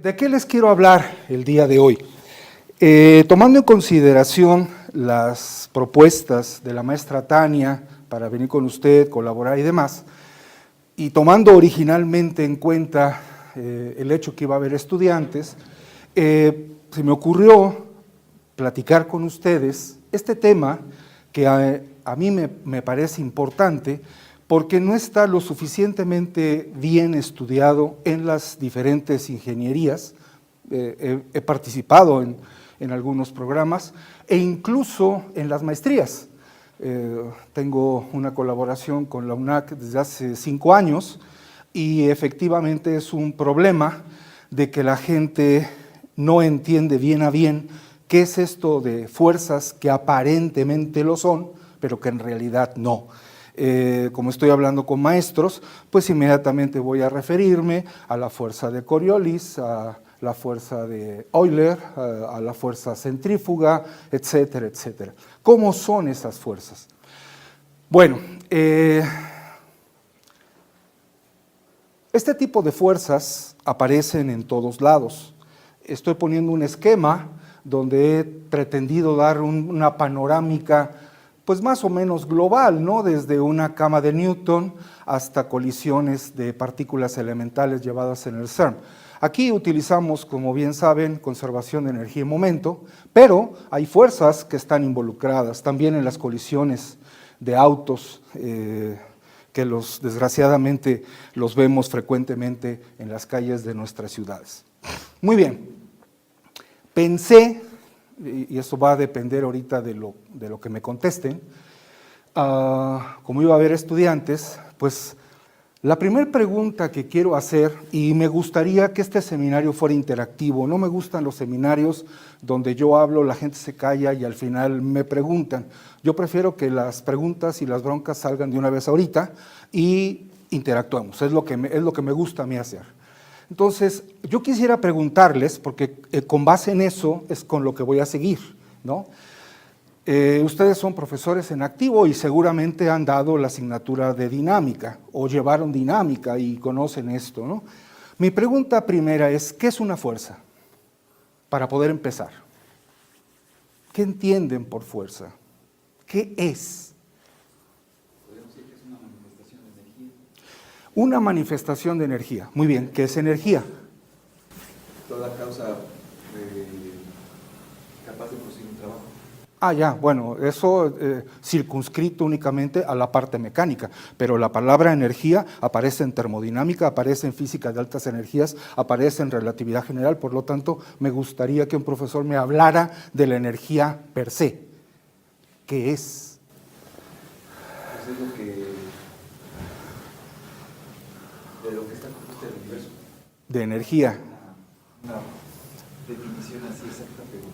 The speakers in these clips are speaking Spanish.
¿De qué les quiero hablar el día de hoy? Tomando en consideración las propuestas de la maestra Tania para venir con usted, colaborar y demás, y tomando originalmente en cuenta el hecho que iba a haber estudiantes, se me ocurrió platicar con ustedes este tema que a mí me parece importante porque no está lo suficientemente bien estudiado en las diferentes ingenierías. He participado en algunos programas e incluso en las maestrías. Tengo una colaboración con la UNAC desde hace 5 años y efectivamente es un problema de que la gente no entiende bien a bien qué es esto de fuerzas que aparentemente lo son, pero que en realidad no. Como estoy hablando con maestros, pues inmediatamente voy a referirme a la fuerza de Coriolis, a la fuerza de Euler, a la fuerza centrífuga, etcétera, etcétera. ¿Cómo son esas fuerzas? Bueno, este tipo de fuerzas aparecen en todos lados. Estoy poniendo un esquema donde he pretendido dar una panorámica pues más o menos global, ¿no? Desde una cama de Newton hasta colisiones de partículas elementales llevadas en el CERN. Aquí utilizamos, como bien saben, conservación de energía y momento, pero hay fuerzas que están involucradas también en las colisiones de autos, que desgraciadamente los vemos frecuentemente en las calles de nuestras ciudades. Muy bien, pensé, y eso va a depender ahorita de lo que me contesten, como iba a haber estudiantes, pues la primera pregunta que quiero hacer, y me gustaría que este seminario fuera interactivo, no me gustan los seminarios donde yo hablo, la gente se calla y al final me preguntan. Yo prefiero que las preguntas y las broncas salgan de una vez ahorita y interactuemos, es lo que me gusta a mí hacer. Entonces, yo quisiera preguntarles, porque con base en eso es con lo que voy a seguir, ¿no? Ustedes son profesores en activo y seguramente han dado la asignatura de dinámica o llevaron dinámica y conocen esto, ¿no? Mi pregunta primera es, ¿qué es una fuerza? Para poder empezar. ¿Qué entienden por fuerza? ¿Qué es? Podemos decir que es una manifestación de energía. Una manifestación de energía. Muy bien, ¿qué es energía? Toda causa capaz de producir un trabajo. Ya, bueno, eso circunscrito únicamente a la parte mecánica, pero la palabra energía aparece en termodinámica, aparece en física de altas energías, aparece en relatividad general, por lo tanto, me gustaría que un profesor me hablara de la energía per se. ¿Qué es? Pues es de lo que está compuesto el universo. De energía. Una definición así exacta, pero...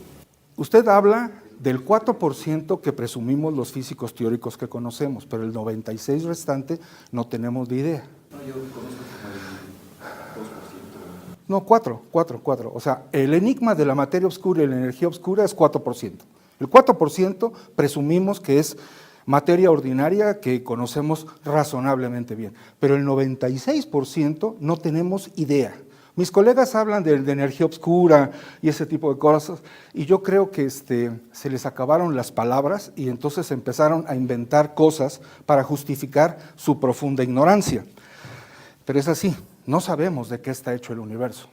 Usted habla del 4% que presumimos los físicos teóricos que conocemos, pero el 96% restante no tenemos ni idea. No, yo conozco como el 2%. No, 4%. O sea, el enigma de la materia oscura y la energía oscura es 4%. El 4% presumimos que es materia ordinaria que conocemos razonablemente bien, pero el 96% no tenemos idea. Mis colegas hablan de energía oscura y ese tipo de cosas, y yo creo que se les acabaron las palabras y entonces empezaron a inventar cosas para justificar su profunda ignorancia. Pero es así, no sabemos de qué está hecho el universo.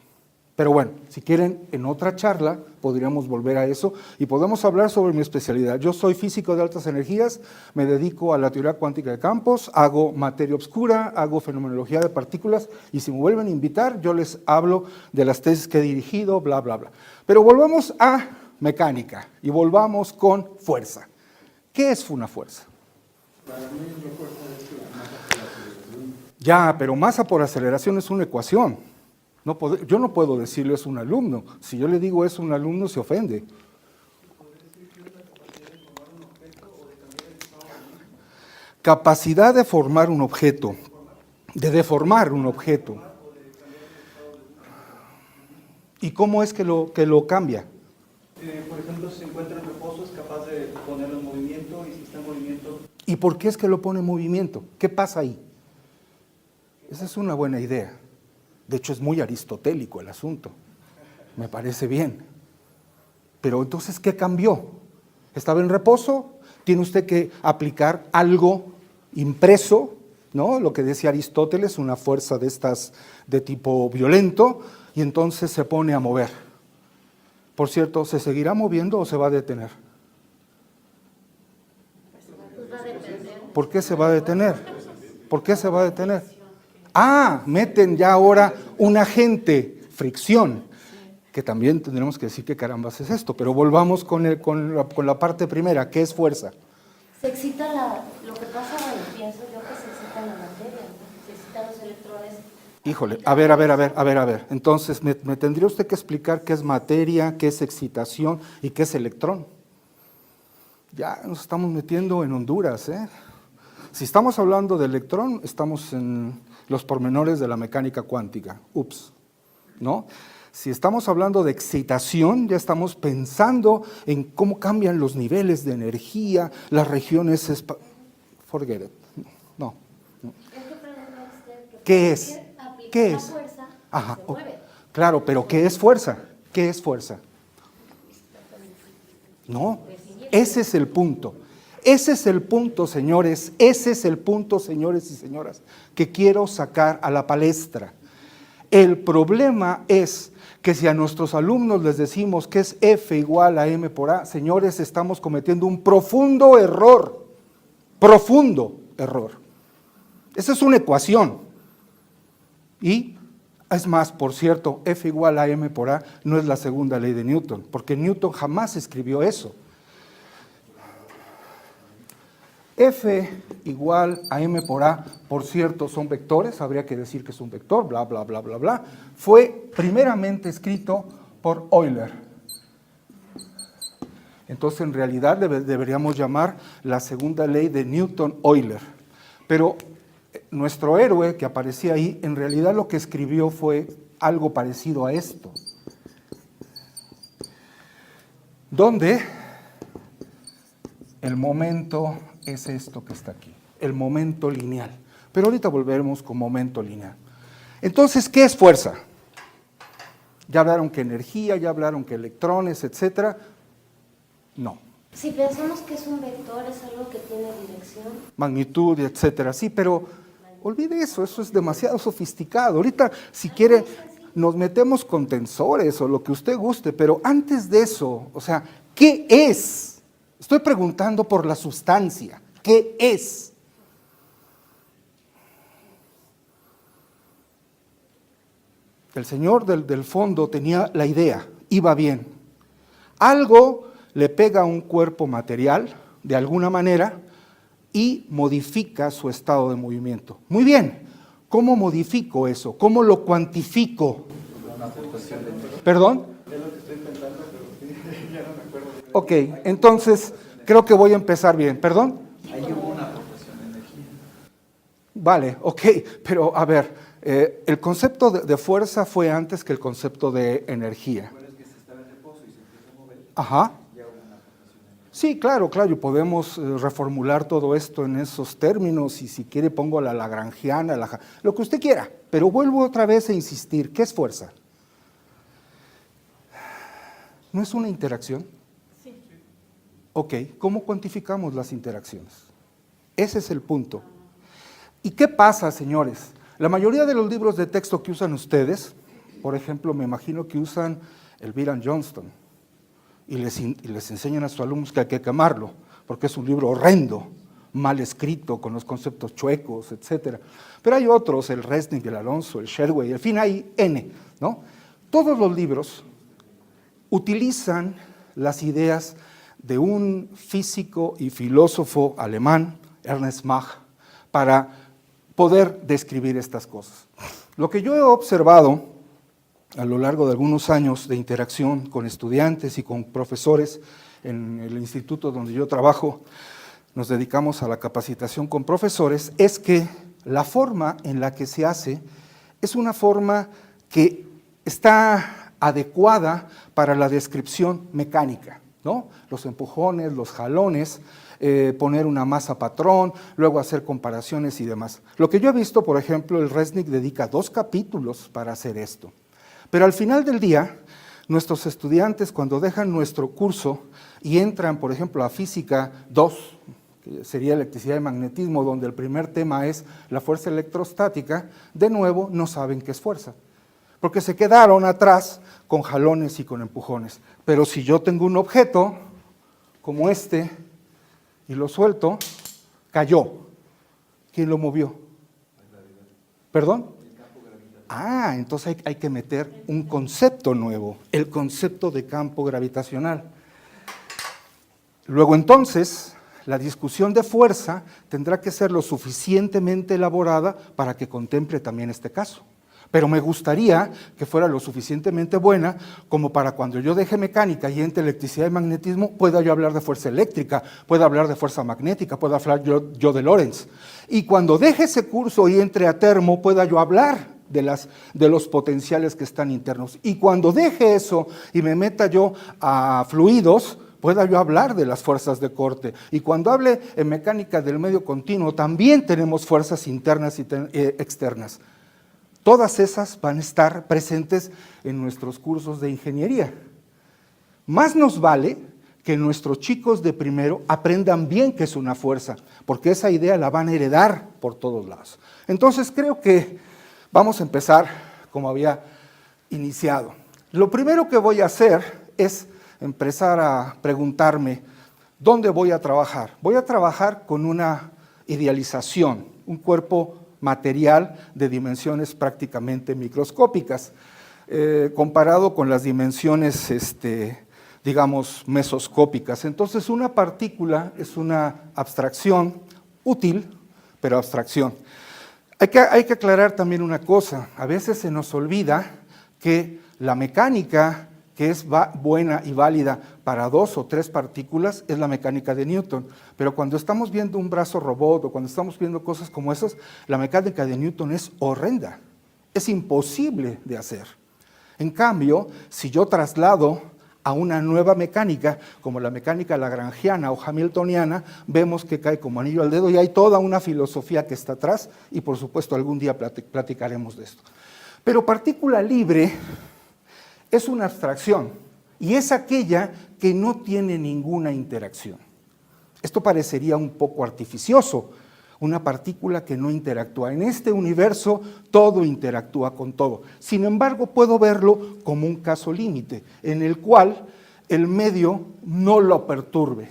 Pero bueno, si quieren, en otra charla podríamos volver a eso y podemos hablar sobre mi especialidad. Yo soy físico de altas energías, me dedico a la teoría cuántica de campos, hago materia oscura, hago fenomenología de partículas y si me vuelven a invitar, yo les hablo de las tesis que he dirigido, bla, bla, bla. Pero volvamos a mecánica y volvamos con fuerza. ¿Qué es una fuerza? Para mí la fuerza es la masa por aceleración. Ya, pero masa por aceleración es una ecuación. Yo no puedo decirle es un alumno. Si yo le digo es un alumno, se ofende. Capacidad de formar un objeto, de deformar un objeto. ¿Y cómo es que lo cambia? Por ejemplo, si se encuentra en reposo, es capaz de ponerlo en movimiento, y si está en movimiento... ¿Y por qué es que lo pone en movimiento? ¿Qué pasa ahí? Esa es una buena idea. De hecho, es muy aristotélico el asunto. Me parece bien. Pero entonces, ¿qué cambió? ¿Estaba en reposo? Tiene usted que aplicar algo impreso, ¿no? Lo que decía Aristóteles, una fuerza de estas de tipo violento, y entonces se pone a mover. Por cierto, ¿se seguirá moviendo o se va a detener? ¿Por qué se va a detener? ¿Por qué se va a detener? Ah, meten ya ahora un agente, fricción, que también tendremos que decir qué carambas es esto, pero volvamos con la parte primera, ¿qué es fuerza? Se excita lo que pasa, bueno, pienso yo que se excita la materia, ¿no? Se excitan los electrones. Híjole, a ver. Entonces, me tendría usted que explicar qué es materia, qué es excitación y qué es electrón. Ya nos estamos metiendo en Honduras, ¿eh? Si estamos hablando de electrón, estamos en los pormenores de la mecánica cuántica. Ups, ¿no? Si estamos hablando de excitación, ya estamos pensando en cómo cambian los niveles de energía, las regiones... Forget it. No. ¿Qué es? ¿Qué es? Ajá. Claro, pero ¿qué es fuerza? ¿Qué es fuerza? No, ese es el punto. Ese es el punto, señores, ese es el punto, señores y señoras, que quiero sacar a la palestra. El problema es que si a nuestros alumnos les decimos que es F igual a M por A, señores, estamos cometiendo un profundo error. Esa es una ecuación. Y, es más, por cierto, F igual a M por A no es la segunda ley de Newton, porque Newton jamás escribió eso. F igual a M por A, por cierto, son vectores, habría que decir que es un vector, bla, bla, bla, bla, bla. Fue primeramente escrito por Euler. Entonces, en realidad, deberíamos llamar la segunda ley de Newton-Euler. Pero nuestro héroe que aparecía ahí, en realidad lo que escribió fue algo parecido a esto. Donde el momento es esto que está aquí, el momento lineal. Pero ahorita volveremos con momento lineal. Entonces, ¿qué es fuerza? Ya hablaron que energía, ya hablaron que electrones, etcétera. No. Si pensamos que es un vector, es algo que tiene dirección. Magnitud, etcétera. Sí, pero olvide eso es demasiado sofisticado. Ahorita, si quiere, nos metemos con tensores o lo que usted guste, pero antes de eso, o sea, ¿qué es? Estoy preguntando por la sustancia. ¿Qué es? El señor del fondo tenía la idea, iba bien. Algo le pega a un cuerpo material, de alguna manera, y modifica su estado de movimiento. Muy bien, ¿cómo modifico eso? ¿Cómo lo cuantifico? ¿Perdón? Es lo que estoy intentando, pero ya no me acuerdo. Ok, entonces creo que voy a empezar bien. ¿Perdón? Ahí hubo una aportación de energía. Vale, ok, pero a ver, el concepto de fuerza fue antes que el concepto de energía. ¿Recuerdas que se estaba en reposo y se empieza a mover? Ajá. Ya hubo una aportación de energía. Sí, claro, y podemos reformular todo esto en esos términos, y si quiere pongo la lagrangiana, lo que usted quiera, pero vuelvo otra vez a insistir, ¿qué es fuerza? ¿No es una interacción? Sí. Ok, ¿cómo cuantificamos las interacciones? Ese es el punto. ¿Y qué pasa, señores? La mayoría de los libros de texto que usan ustedes, por ejemplo, me imagino que usan el Byron Johnston, y les enseñan a sus alumnos que hay que quemarlo, porque es un libro horrendo, mal escrito, con los conceptos chuecos, etc. Pero hay otros, el Resnick, el Alonso, el Sherway, en fin, hay N, ¿no? Todos los libros utilizan las ideas de un físico y filósofo alemán, Ernst Mach, para poder describir estas cosas. Lo que yo he observado a lo largo de algunos años de interacción con estudiantes y con profesores en el instituto donde yo trabajo, nos dedicamos a la capacitación con profesores, es que la forma en la que se hace es una forma que está adecuada para la descripción mecánica, ¿no? Los empujones, los jalones, poner una masa patrón, luego hacer comparaciones y demás. Lo que yo he visto, por ejemplo, el Resnick dedica 2 capítulos para hacer esto. Pero al final del día, nuestros estudiantes cuando dejan nuestro curso y entran, por ejemplo, a Física 2, que sería electricidad y magnetismo, donde el primer tema es la fuerza electrostática, de nuevo no saben qué es fuerza, porque se quedaron atrás con jalones y con empujones. Pero si yo tengo un objeto como este y lo suelto, cayó. ¿Quién lo movió? ¿Perdón? Entonces hay que meter un concepto nuevo, el concepto de campo gravitacional. Luego entonces, la discusión de fuerza tendrá que ser lo suficientemente elaborada para que contemple también este caso. Pero me gustaría que fuera lo suficientemente buena como para cuando yo deje mecánica y entre electricidad y magnetismo, pueda yo hablar de fuerza eléctrica, pueda hablar de fuerza magnética, pueda hablar yo de Lorentz. Y cuando deje ese curso y entre a termo, pueda yo hablar de los potenciales que están internos. Y cuando deje eso y me meta yo a fluidos, pueda yo hablar de las fuerzas de corte. Y cuando hable en mecánica del medio continuo, también tenemos fuerzas internas y externas. Todas esas van a estar presentes en nuestros cursos de ingeniería. Más nos vale que nuestros chicos de primero aprendan bien qué es una fuerza, porque esa idea la van a heredar por todos lados. Entonces creo que vamos a empezar como había iniciado. Lo primero que voy a hacer es empezar a preguntarme, ¿dónde voy a trabajar? Voy a trabajar con una idealización, un cuerpo material de dimensiones prácticamente microscópicas, comparado con las dimensiones, digamos, mesoscópicas. Entonces, una partícula es una abstracción útil, pero abstracción. Hay que aclarar también una cosa, a veces se nos olvida que la mecánica que es buena y válida para 2 o 3 partículas es la mecánica de Newton, pero cuando estamos viendo un brazo robot o cuando estamos viendo cosas como esas, la mecánica de Newton es horrenda, es imposible de hacer. En cambio, si yo traslado a una nueva mecánica, como la mecánica lagrangiana o hamiltoniana, vemos que cae como anillo al dedo y hay toda una filosofía que está atrás y por supuesto algún día platicaremos de esto. Pero partícula libre es una abstracción y es aquella que no tiene ninguna interacción. Esto parecería un poco artificioso, una partícula que no interactúa. En este universo todo interactúa con todo. Sin embargo, puedo verlo como un caso límite, en el cual el medio no lo perturbe.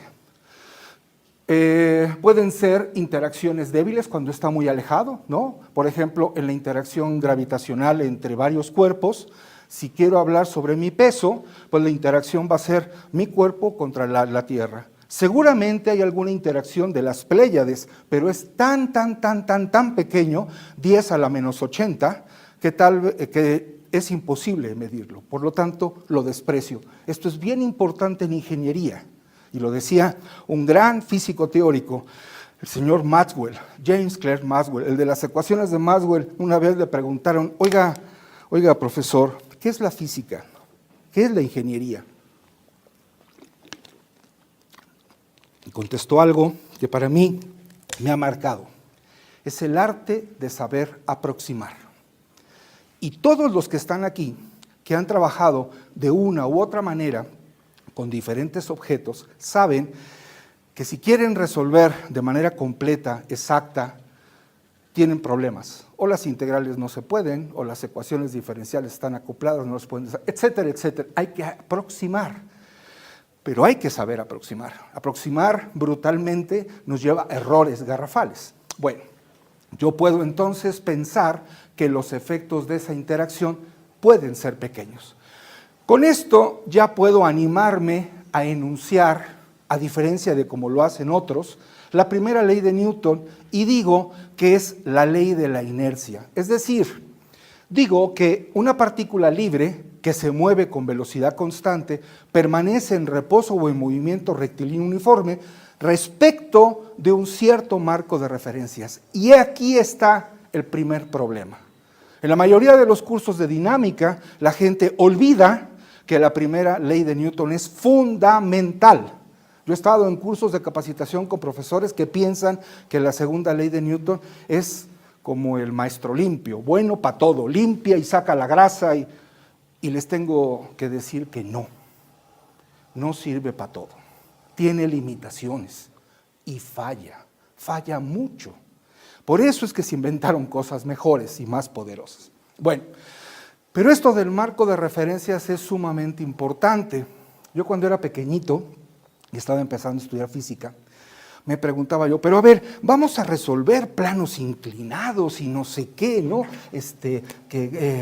Pueden ser interacciones débiles cuando está muy alejado, ¿no? Por ejemplo, en la interacción gravitacional entre varios cuerpos, si quiero hablar sobre mi peso, pues la interacción va a ser mi cuerpo contra la Tierra. Seguramente hay alguna interacción de las Pléyades, pero es tan pequeño, 10 a la menos 80, que es imposible medirlo. Por lo tanto, lo desprecio. Esto es bien importante en ingeniería, y lo decía un gran físico teórico, el señor Maxwell, James Clerk Maxwell, el de las ecuaciones de Maxwell. Una vez le preguntaron, oiga profesor, ¿qué es la física? ¿Qué es la ingeniería? Y contestó algo que para mí me ha marcado. Es el arte de saber aproximar. Y todos los que están aquí, que han trabajado de una u otra manera con diferentes objetos, saben que si quieren resolver de manera completa, exacta, tienen problemas. O las integrales no se pueden, o las ecuaciones diferenciales están acopladas, no los pueden, etcétera, etcétera. Hay que aproximar, pero hay que saber aproximar. Aproximar brutalmente nos lleva a errores garrafales. Bueno, yo puedo entonces pensar que los efectos de esa interacción pueden ser pequeños. Con esto ya puedo animarme a enunciar, a diferencia de como lo hacen otros, la primera ley de Newton, y digo que es la ley de la inercia. Es decir, digo que una partícula libre que se mueve con velocidad constante permanece en reposo o en movimiento rectilíneo uniforme respecto de un cierto marco de referencias. Y aquí está el primer problema. En la mayoría de los cursos de dinámica, la gente olvida que la primera ley de Newton es fundamental. Yo he estado en cursos de capacitación con profesores que piensan que la segunda ley de Newton es como el maestro limpio, bueno para todo, limpia y saca la grasa. Y Y les tengo que decir que no sirve para todo. Tiene limitaciones y falla mucho. Por eso es que se inventaron cosas mejores y más poderosas. Bueno, pero esto del marco de referencias es sumamente importante. Yo cuando era pequeñito y estaba empezando a estudiar física, me preguntaba yo, pero a ver, vamos a resolver planos inclinados y no sé qué, ¿no?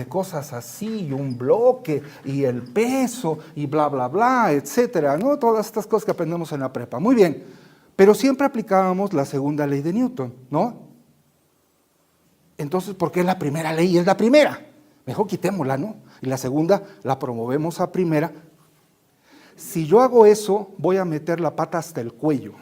Cosas así, y un bloque, y el peso, y bla, bla, bla, etcétera, ¿no? Todas estas cosas que aprendemos en la prepa. Muy bien, pero siempre aplicábamos la segunda ley de Newton, ¿no? Entonces, ¿por qué la primera ley es la primera? Mejor quitémosla, ¿no? Y la segunda la promovemos a primera. Si yo hago eso, voy a meter la pata hasta el cuello.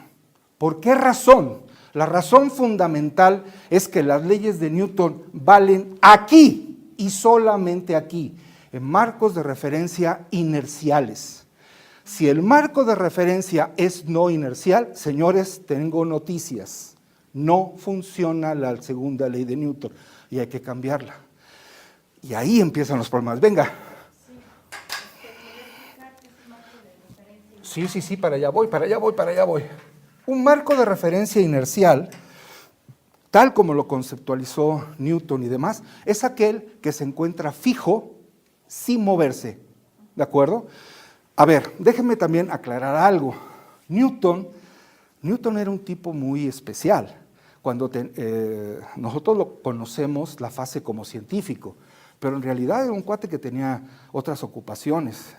¿Por qué razón? La razón fundamental es que las leyes de Newton valen aquí y solamente aquí, en marcos de referencia inerciales. Si el marco de referencia es no inercial, señores, tengo noticias. No funciona la segunda ley de Newton y hay que cambiarla. Y ahí empiezan los problemas. Venga. Sí, para allá voy. Un marco de referencia inercial, tal como lo conceptualizó Newton y demás, es aquel que se encuentra fijo sin moverse. ¿De acuerdo? A ver, déjenme también aclarar algo. Newton era un tipo muy especial. Cuando nosotros lo conocemos la fase como científico, pero en realidad era un cuate que tenía otras ocupaciones.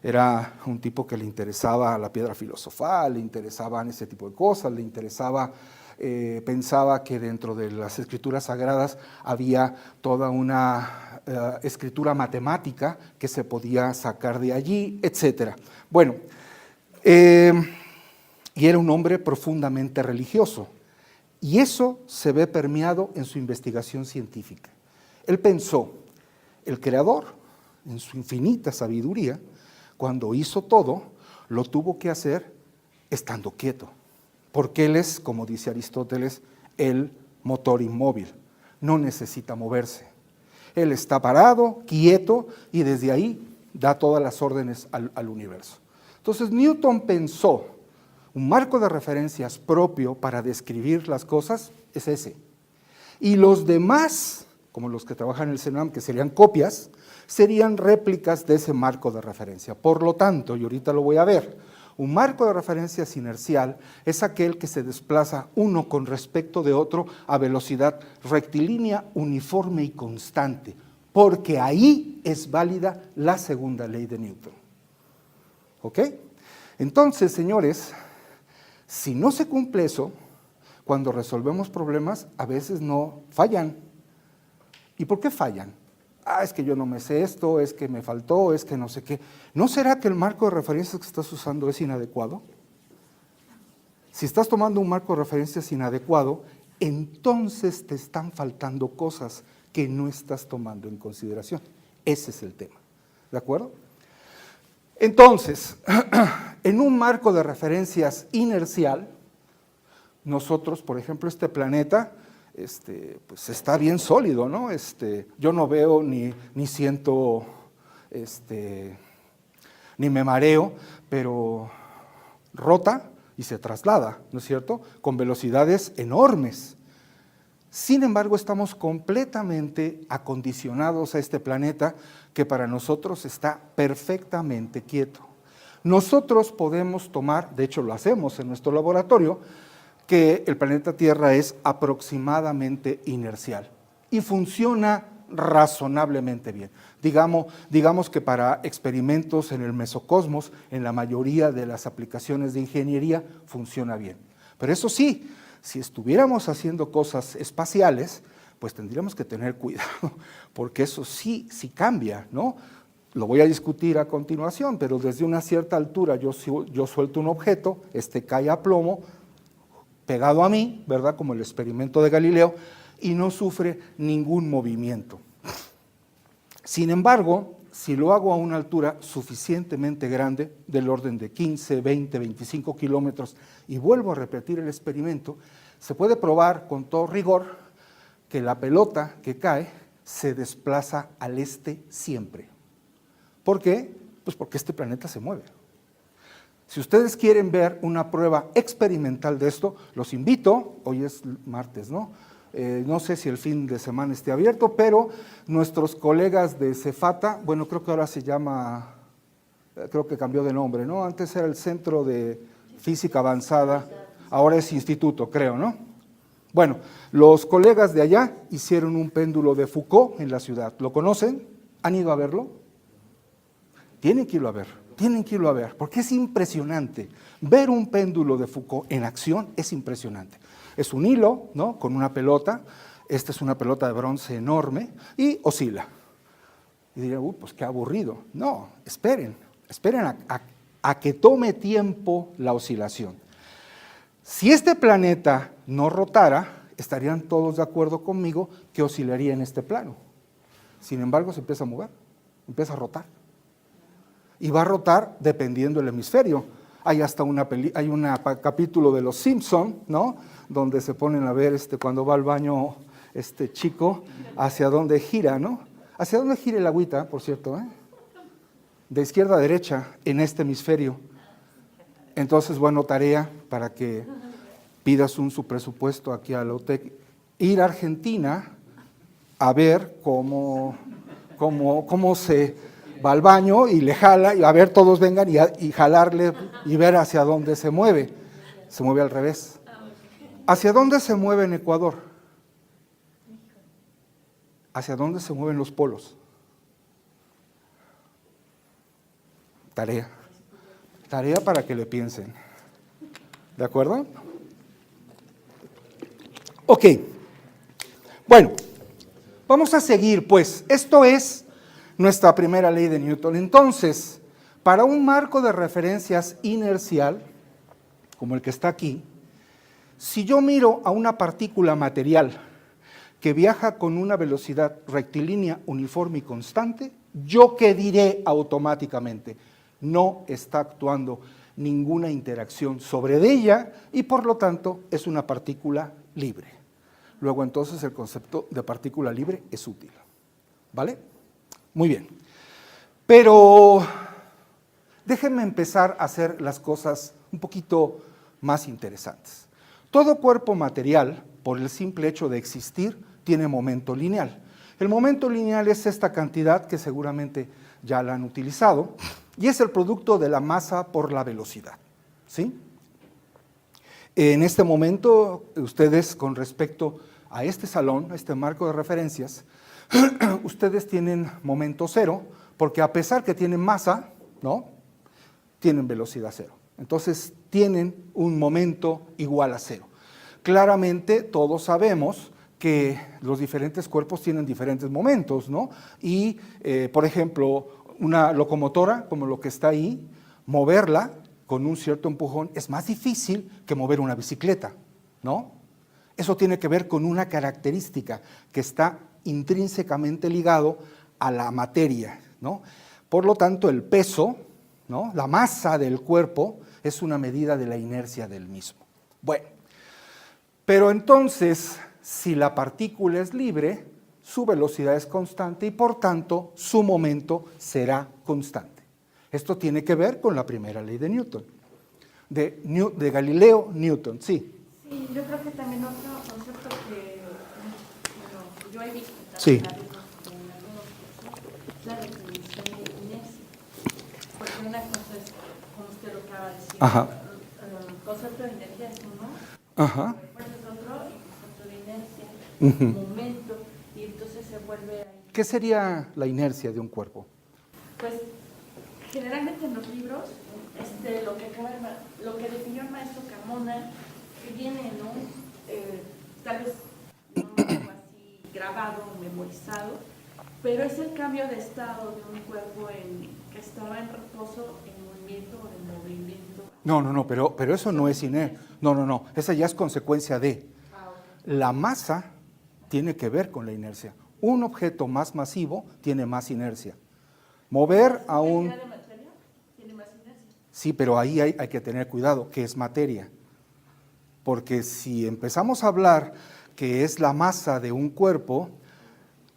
Era un tipo que le interesaba la piedra filosofal, le interesaban ese tipo de cosas, le interesaba, pensaba que dentro de las escrituras sagradas había toda una escritura matemática que se podía sacar de allí, etc. Bueno, y era un hombre profundamente religioso. Y eso se ve permeado en su investigación científica. Él pensó, el Creador, en su infinita sabiduría, cuando hizo todo, lo tuvo que hacer estando quieto. Porque Él es, como dice Aristóteles, el motor inmóvil. No necesita moverse. Él está parado, quieto, y desde ahí da todas las órdenes al universo. Entonces Newton pensó, un marco de referencias propio para describir las cosas es ese. Y los demás, como los que trabajan en el CENAM, que serían copias, serían réplicas de ese marco de referencia. Por lo tanto, y ahorita lo voy a ver, un marco de referencias inercial es aquel que se desplaza uno con respecto de otro a velocidad rectilínea, uniforme y constante, porque ahí es válida la segunda ley de Newton. ¿Ok? Entonces, señores, si no se cumple eso, cuando resolvemos problemas, a veces no fallan. ¿Y por qué fallan? Es que yo no me sé esto, es que me faltó, es que no sé qué. ¿No será que el marco de referencias que estás usando es inadecuado? Si estás tomando un marco de referencias inadecuado, entonces te están faltando cosas que no estás tomando en consideración. Ese es el tema. ¿De acuerdo? Entonces, en un marco de referencias inercial, nosotros, por ejemplo, este planeta, pues está bien sólido, ¿no? Yo no veo ni siento, ni me mareo, pero rota y se traslada, ¿no es cierto?, con velocidades enormes. Sin embargo, estamos completamente acondicionados a este planeta que para nosotros está perfectamente quieto. Nosotros podemos tomar, de hecho lo hacemos en nuestro laboratorio, que el planeta Tierra es aproximadamente inercial y funciona razonablemente bien. Digamos que para experimentos en el mesocosmos, en la mayoría de las aplicaciones de ingeniería, funciona bien. Pero eso sí, si estuviéramos haciendo cosas espaciales, pues tendríamos que tener cuidado, porque eso sí cambia, ¿no? Lo voy a discutir a continuación, pero desde una cierta altura yo suelto un objeto, cae a plomo, pegado a mí, ¿verdad? Como el experimento de Galileo, y no sufre ningún movimiento. Sin embargo, si lo hago a una altura suficientemente grande, del orden de 15, 20, 25 kilómetros, y vuelvo a repetir el experimento, se puede probar con todo rigor que la pelota que cae se desplaza al este siempre. ¿Por qué? Pues porque este planeta se mueve. Si ustedes quieren ver una prueba experimental de esto, los invito, hoy es martes, ¿no? No sé si el fin de semana esté abierto, pero nuestros colegas de Cefata, bueno, creo que ahora se llama, creo que cambió de nombre, ¿no? Antes era el Centro de Física Avanzada, ahora es Instituto, creo, ¿no? Bueno, los colegas de allá hicieron un péndulo de Foucault en la ciudad. ¿Lo conocen? ¿Han ido a verlo? Tienen que irlo a ver, tienen que irlo a ver, porque es impresionante. Ver un péndulo de Foucault en acción es impresionante. Es un hilo, ¿no?, con una pelota. Esta es una pelota de bronce enorme y oscila. Y dirían, pues qué aburrido. No, esperen a que tome tiempo la oscilación. Si este planeta no rotara, estarían todos de acuerdo conmigo que oscilaría en este plano. Sin embargo, se empieza a mover, empieza a rotar. Y va a rotar dependiendo del hemisferio. Hay hasta un capítulo de Los Simpson, ¿no?, donde se ponen a ver cuando va al baño este chico, hacia dónde gira, ¿no? Hacia dónde gira el agüita, por cierto, de izquierda a derecha en este hemisferio. Entonces, bueno, tarea para que pidas su presupuesto aquí a la UTEC, ir a Argentina a ver cómo se va al baño y le jala, y a ver, todos vengan y jalarle y ver hacia dónde se mueve. Se mueve al revés. ¿Hacia dónde se mueve en Ecuador? ¿Hacia dónde se mueven los polos? Tarea para que le piensen. ¿De acuerdo? Ok. Bueno, vamos a seguir, pues. Esto es nuestra primera ley de Newton. Entonces, para un marco de referencias inercial, como el que está aquí, si yo miro a una partícula material que viaja con una velocidad rectilínea, uniforme y constante, ¿yo qué diré automáticamente? No está actuando ninguna interacción sobre ella y por lo tanto es una partícula libre. Luego entonces el concepto de partícula libre es útil. ¿Vale? Muy bien. Pero déjenme empezar a hacer las cosas un poquito más interesantes. Todo cuerpo material, por el simple hecho de existir, tiene momento lineal. El momento lineal es esta cantidad que seguramente ya la han utilizado y es el producto de la masa por la velocidad, ¿sí? En este momento, ustedes con respecto a este salón, a este marco de referencias, ustedes tienen momento cero, porque a pesar que tienen masa, ¿no?, tienen velocidad cero. Entonces, tienen un momento igual a cero. Claramente, todos sabemos que los diferentes cuerpos tienen diferentes momentos, ¿no? Y, por ejemplo, una locomotora, como lo que está ahí, moverla con un cierto empujón es más difícil que mover una bicicleta, ¿no? Eso tiene que ver con una característica que está intrínsecamente ligado a la materia, ¿no? Por lo tanto, el peso, ¿no?, la masa del cuerpo es una medida de la inercia del mismo. Bueno, pero entonces, si la partícula es libre, su velocidad es constante y por tanto su momento será constante. Esto tiene que ver con la primera ley de Newton, de Galileo Newton, sí. Sí, yo creo que también otro concepto que bueno, yo he visto Sí. en algunos cursos, es la definición de inercia. Porque una cosa es, como usted lo acaba de decir, Ajá. el concepto de energía es uno, Ajá. después es otro, y el concepto de inercia, Ujú. momento, y entonces se vuelve ahí. ¿Qué sería la inercia de un cuerpo? Pues generalmente en los libros, lo que definió el maestro Carmona, que viene, ¿no? Tal vez no lo tengo así grabado o memorizado, pero es el cambio de estado de un cuerpo que estaba en reposo, en movimiento o en movimiento. No, pero eso no es inercia. No, esa ya es consecuencia de. La masa tiene que ver con la inercia. Un objeto más masivo tiene más inercia. Mover a un... ¿La de materia tiene más inercia? Sí, pero ahí hay que tener cuidado, que es materia. Porque si empezamos a hablar que es la masa de un cuerpo,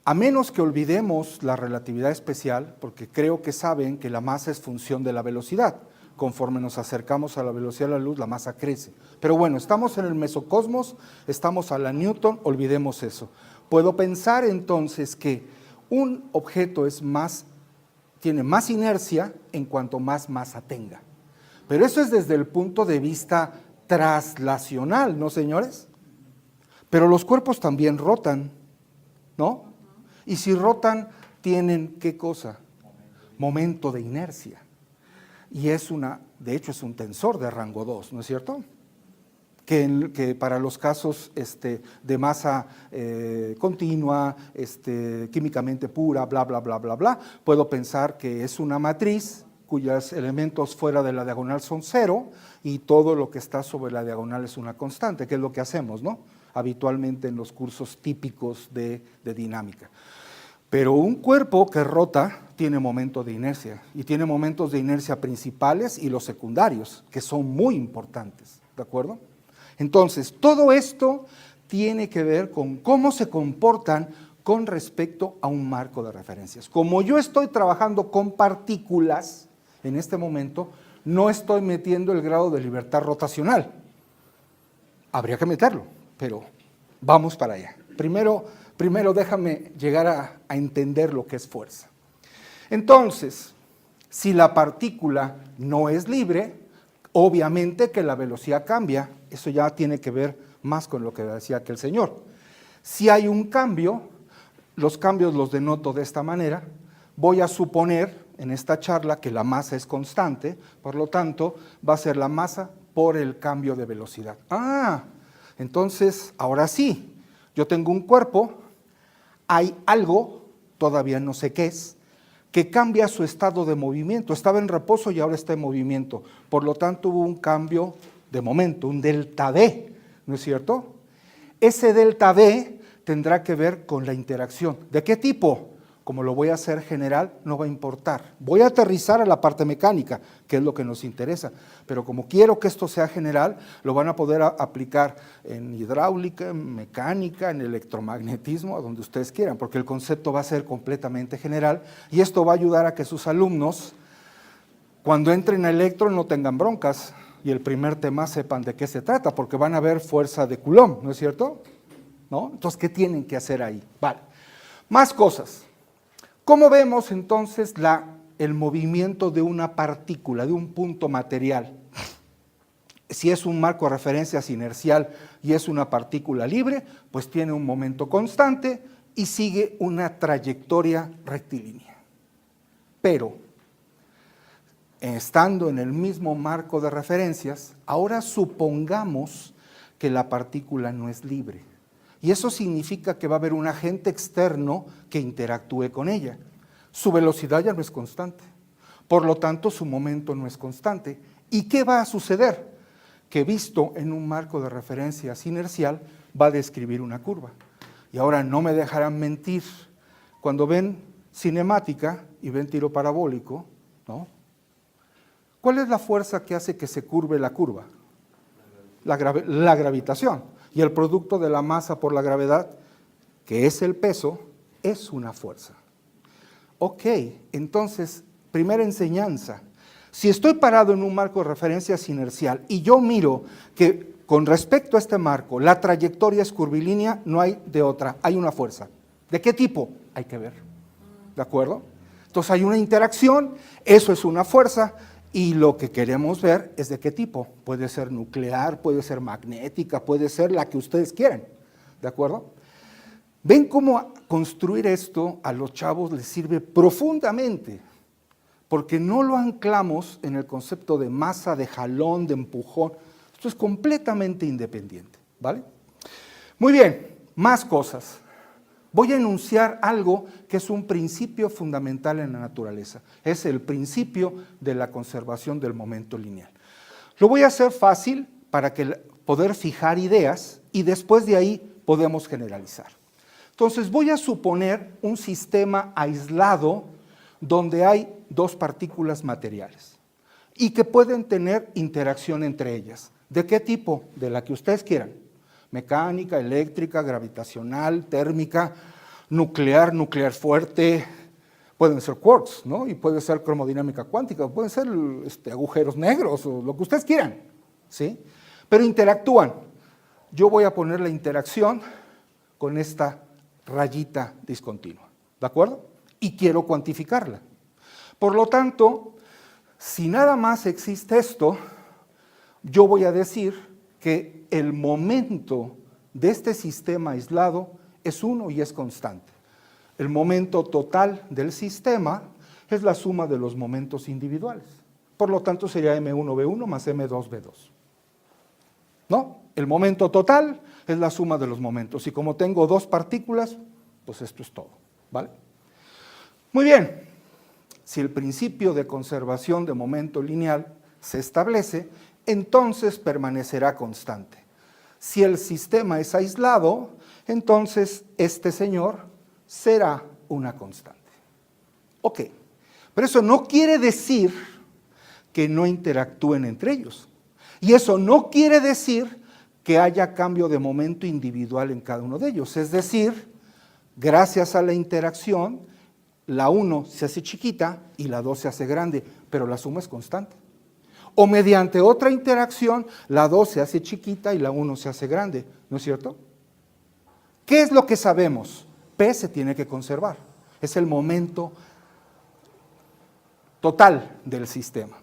A menos que olvidemos la relatividad especial, porque creo que saben que la masa es función de la velocidad. Conforme nos acercamos a la velocidad de la luz, la masa crece. Pero bueno, estamos en el mesocosmos, estamos a la Newton, olvidemos eso. Puedo pensar entonces que un objeto tiene más inercia en cuanto más masa tenga. Pero eso es desde el punto de vista traslacional, ¿no, señores? Pero los cuerpos también rotan, ¿no? Y si rotan, tienen, ¿qué cosa? Momento de inercia. Y de hecho es un tensor de rango 2, ¿no es cierto? Que para los casos de masa continua, químicamente pura, bla, bla, bla, bla, bla, puedo pensar que es una matriz cuyos elementos fuera de la diagonal son 0 y todo lo que está sobre la diagonal es una constante, que es lo que hacemos, ¿no? Habitualmente en los cursos típicos de dinámica. Pero un cuerpo que rota tiene momento de inercia, y tiene momentos de inercia principales y los secundarios, que son muy importantes, ¿de acuerdo? Entonces, todo esto tiene que ver con cómo se comportan con respecto a un marco de referencias. Como yo estoy trabajando con partículas, en este momento, no estoy metiendo el grado de libertad rotacional. Habría que meterlo, pero vamos para allá. Primero déjame llegar a entender lo que es fuerza. Entonces, si la partícula no es libre, obviamente que la velocidad cambia. Eso ya tiene que ver más con lo que decía aquel señor. Si hay un cambio, los cambios los denoto de esta manera. Voy a suponer en esta charla que la masa es constante, por lo tanto, va a ser la masa por el cambio de velocidad. Entonces, ahora sí, yo tengo un cuerpo, hay algo, todavía no sé qué es, que cambia su estado de movimiento. Estaba en reposo y ahora está en movimiento. Por lo tanto, hubo un cambio de momento, un delta V, ¿no es cierto? Ese delta V tendrá que ver con la interacción. ¿De qué tipo? Como lo voy a hacer general, no va a importar. Voy a aterrizar a la parte mecánica, que es lo que nos interesa. Pero como quiero que esto sea general, lo van a poder aplicar en hidráulica, en mecánica, en electromagnetismo, a donde ustedes quieran, porque el concepto va a ser completamente general y esto va a ayudar a que sus alumnos, cuando entren a electro, no tengan broncas y el primer tema sepan de qué se trata, porque van a ver fuerza de Coulomb, ¿no es cierto? ¿No? Entonces, ¿qué tienen que hacer ahí? Vale. Más cosas. ¿Cómo vemos entonces el movimiento de una partícula, de un punto material? Si es un marco de referencias inercial y es una partícula libre, pues tiene un momento constante y sigue una trayectoria rectilínea. Pero, estando en el mismo marco de referencias, ahora supongamos que la partícula no es libre. Y eso significa que va a haber un agente externo que interactúe con ella. Su velocidad ya no es constante, por lo tanto su momento no es constante. ¿Y qué va a suceder? Que visto en un marco de referencias inercial va a describir una curva. Y ahora no me dejarán mentir, cuando ven cinemática y ven tiro parabólico, ¿no? ¿Cuál es la fuerza que hace que se curve la curva? La gravitación. Y el producto de la masa por la gravedad, que es el peso, es una fuerza. Ok, entonces, primera enseñanza. Si estoy parado en un marco de referencias inercial y yo miro que con respecto a este marco la trayectoria es curvilínea, no hay de otra, hay una fuerza. ¿De qué tipo? Hay que ver. ¿De acuerdo? Entonces hay una interacción, eso es una fuerza. Y lo que queremos ver es de qué tipo. Puede ser nuclear, puede ser magnética, puede ser la que ustedes quieran. ¿De acuerdo? ¿Ven cómo construir esto a los chavos les sirve profundamente? Porque no lo anclamos en el concepto de masa, de jalón, de empujón. Esto es completamente independiente. ¿Vale? Muy bien, más cosas. Voy a enunciar algo que es un principio fundamental en la naturaleza. Es el principio de la conservación del momento lineal. Lo voy a hacer fácil para poder fijar ideas y después de ahí podemos generalizar. Entonces voy a suponer un sistema aislado donde hay dos partículas materiales y que pueden tener interacción entre ellas. ¿De qué tipo? De la que ustedes quieran. Mecánica, eléctrica, gravitacional, térmica, nuclear, nuclear fuerte, pueden ser quarks, ¿no? Y puede ser cromodinámica cuántica, pueden ser agujeros negros o lo que ustedes quieran, ¿sí? Pero interactúan. Yo voy a poner la interacción con esta rayita discontinua, ¿de acuerdo? Y quiero cuantificarla. Por lo tanto, si nada más existe esto, yo voy a decir que el momento de este sistema aislado es 1 y es constante. El momento total del sistema es la suma de los momentos individuales. Por lo tanto, sería M1V1 más M2V2. ¿No? El momento total es la suma de los momentos. Y como tengo 2 partículas, pues esto es todo. ¿Vale? Muy bien. Si el principio de conservación de momento lineal se establece, entonces permanecerá constante. Si el sistema es aislado, entonces este señor será una constante. Ok, pero eso no quiere decir que no interactúen entre ellos. Y eso no quiere decir que haya cambio de momento individual en cada uno de ellos. Es decir, gracias a la interacción, la 1 se hace chiquita y la 2 se hace grande, pero la suma es constante. O mediante otra interacción, la 2 se hace chiquita y la 1 se hace grande, ¿no es cierto? ¿Qué es lo que sabemos? P se tiene que conservar, es el momento total del sistema.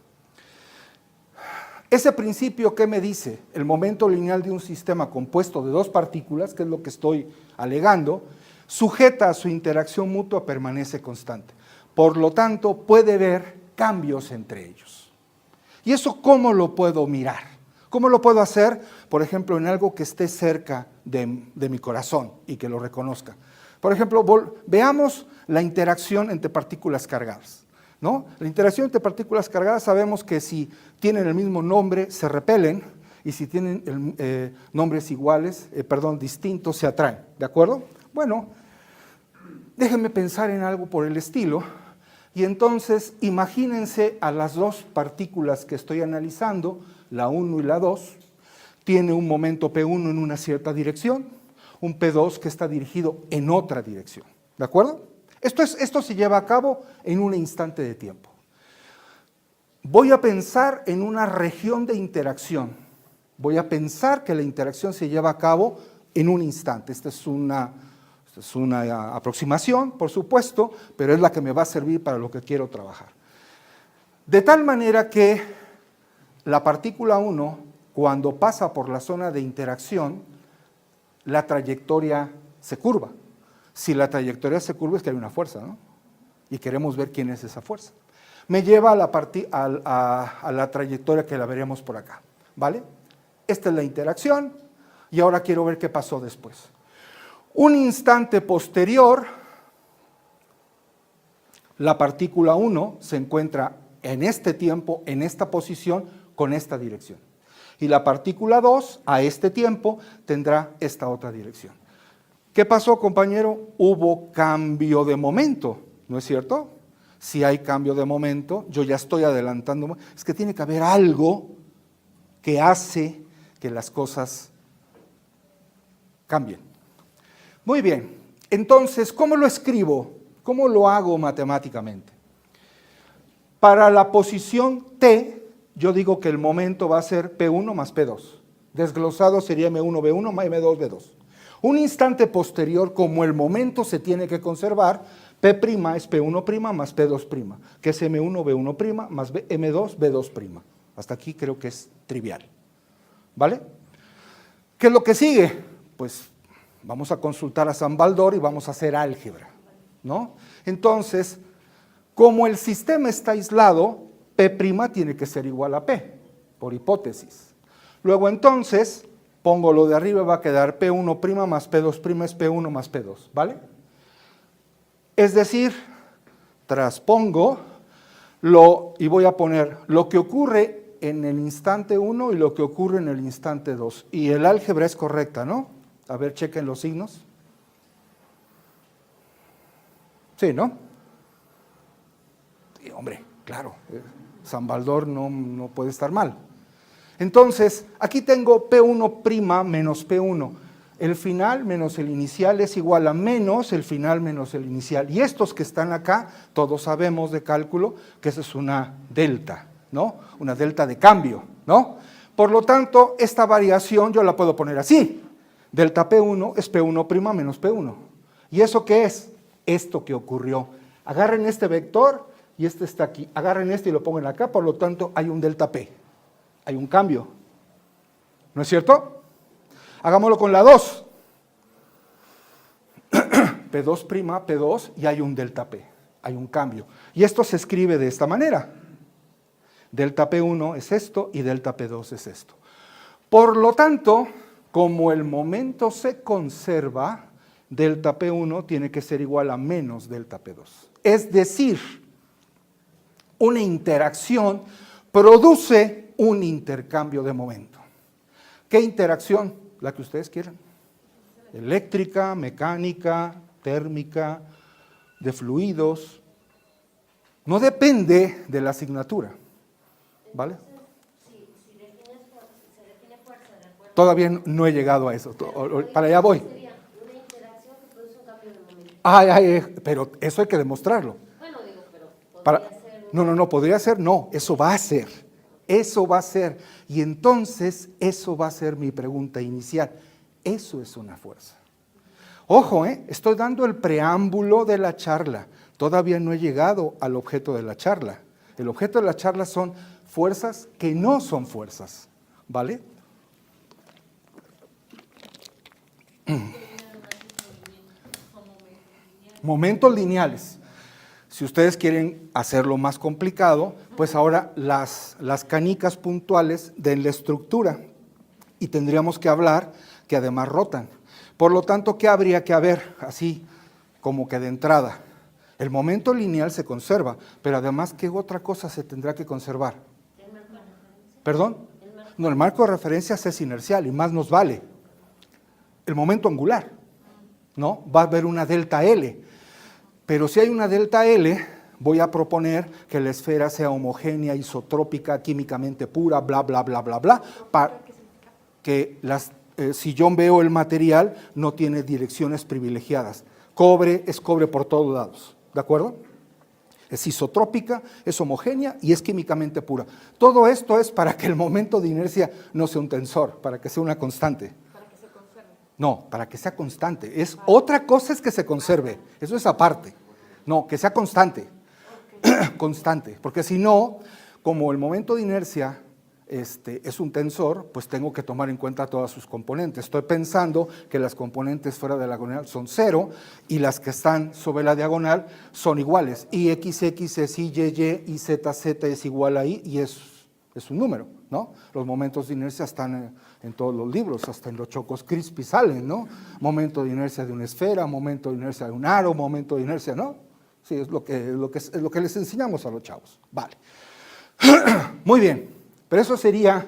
Ese principio, ¿qué me dice? El momento lineal de un sistema compuesto de 2 partículas, que es lo que estoy alegando, sujeta a su interacción mutua, permanece constante. Por lo tanto, puede haber cambios entre ellos. ¿Y eso cómo lo puedo mirar? ¿Cómo lo puedo hacer? Por ejemplo, en algo que esté cerca de mi corazón y que lo reconozca. Por ejemplo, veamos la interacción entre partículas cargadas, ¿no? La interacción entre partículas cargadas sabemos que si tienen el mismo nombre se repelen y si tienen nombres iguales, distintos, se atraen, ¿de acuerdo? Bueno, déjenme pensar en algo por el estilo y entonces imagínense a las 2 partículas que estoy analizando, la 1 y la 2, tiene un momento P1 en una cierta dirección, un P2 que está dirigido en otra dirección, ¿de acuerdo? Esto se lleva a cabo en un instante de tiempo. Voy a pensar en una región de interacción. Voy a pensar que la interacción se lleva a cabo en un instante. Esta es una aproximación, por supuesto, pero es la que me va a servir para lo que quiero trabajar. De tal manera que la partícula 1, cuando pasa por la zona de interacción, la trayectoria se curva. Si la trayectoria se curva es que hay una fuerza, ¿no? Y queremos ver quién es esa fuerza. Me lleva a la trayectoria que la veremos por acá, ¿vale? Esta es la interacción y ahora quiero ver qué pasó después. Un instante posterior, la partícula 1 se encuentra en este tiempo, en esta posición, con esta dirección. Y la partícula 2, a este tiempo, tendrá esta otra dirección. ¿Qué pasó, compañero? Hubo cambio de momento, ¿no es cierto? Si hay cambio de momento, yo ya estoy adelantando, es que tiene que haber algo que hace que las cosas cambien. Muy bien, entonces, ¿cómo lo escribo? ¿Cómo lo hago matemáticamente? Para la posición T, yo digo que el momento va a ser P1 más P2. Desglosado sería M1V1 más M2V2. Un instante posterior, como el momento se tiene que conservar, P' es P1' más P2', que es M1V1' más M2V2'. Hasta aquí creo que es trivial. ¿Vale? ¿Qué es lo que sigue? Pues vamos a consultar a San Baldor y vamos a hacer álgebra, ¿no? Entonces, como el sistema está aislado, P' tiene que ser igual a P, por hipótesis. Luego entonces, pongo lo de arriba, va a quedar P1' más P2' es P1 más P2, ¿vale? Es decir, traspongo y voy a poner lo que ocurre en el instante 1 y lo que ocurre en el instante 2. Y el álgebra es correcta, ¿no? A ver, chequen los signos. Sí, ¿no? Sí, hombre, claro. San Baldor no puede estar mal. Entonces, aquí tengo P1' menos P1. el final menos el inicial es igual a menos el final menos el inicial. Y estos que están acá, todos sabemos de cálculo que esa es una delta, ¿no? Una delta de cambio, ¿no? Por lo tanto, esta variación yo la puedo poner así. Delta P1 es P1' menos P1. ¿Y eso qué es? Esto que ocurrió. Agarren este vector y este está aquí. Agarren este y lo pongan acá, por lo tanto hay un delta P. Hay un cambio. ¿No es cierto? Hagámoslo con la 2. P2', P2 y hay un delta P. Hay un cambio. Y esto se escribe de esta manera. Delta P1 es esto y delta P2 es esto. Por lo tanto, como el momento se conserva, delta P1 tiene que ser igual a menos delta P2. Es decir, una interacción produce un intercambio de momento. ¿Qué interacción? La que ustedes quieran. Eléctrica, mecánica, térmica, de fluidos. No depende de la asignatura. ¿Vale? Si se define fuerza de acuerdo. Todavía no he llegado a eso. Para allá voy. Sería una interacción que produce un cambio de momento. Pero eso hay que demostrarlo. Bueno, digo, pero podría ser. No, podría ser, no, eso va a ser. Eso va a ser. Y entonces, eso va a ser mi pregunta inicial. Eso es una fuerza. Ojo, estoy dando el preámbulo de la charla. Todavía no he llegado al objeto de la charla. El objeto de la charla son fuerzas que no son fuerzas, ¿vale? Momentos lineales. Si ustedes quieren hacerlo más complicado, pues ahora las canicas puntuales de la estructura. Y tendríamos que hablar que además rotan. Por lo tanto, ¿qué habría que haber? Así como que de entrada. El momento lineal se conserva, pero además, ¿qué otra cosa se tendrá que conservar? ¿El marco de referencia? ¿Perdón? No, el marco de referencia es inercial y más nos vale. El momento angular, ¿no? Va a haber una delta L. Pero si hay una delta L, voy a proponer que la esfera sea homogénea, isotrópica, químicamente pura, bla, bla, bla, bla, bla, para que si yo veo el material, no tiene direcciones privilegiadas. Cobre es cobre por todos lados, ¿de acuerdo? Es isotrópica, es homogénea y es químicamente pura. Todo esto es para que el momento de inercia no sea un tensor, para que sea una constante. Para que se conserve. No, para que sea constante. Otra cosa es que se conserve, eso es aparte. No, que sea constante. Constante, porque si no, como el momento de inercia es un tensor, pues tengo que tomar en cuenta todas sus componentes. Estoy pensando que las componentes fuera de la diagonal son 0 y las que están sobre la diagonal son iguales. Y x es y, y z es igual a y, y es un número, ¿no? Los momentos de inercia están en todos los libros, hasta en los Chocos Crispy salen, ¿no? Momento de inercia de una esfera, momento de inercia de un aro, momento de inercia, ¿no? Sí, es lo que les enseñamos a los chavos. Vale. Muy bien. Pero eso sería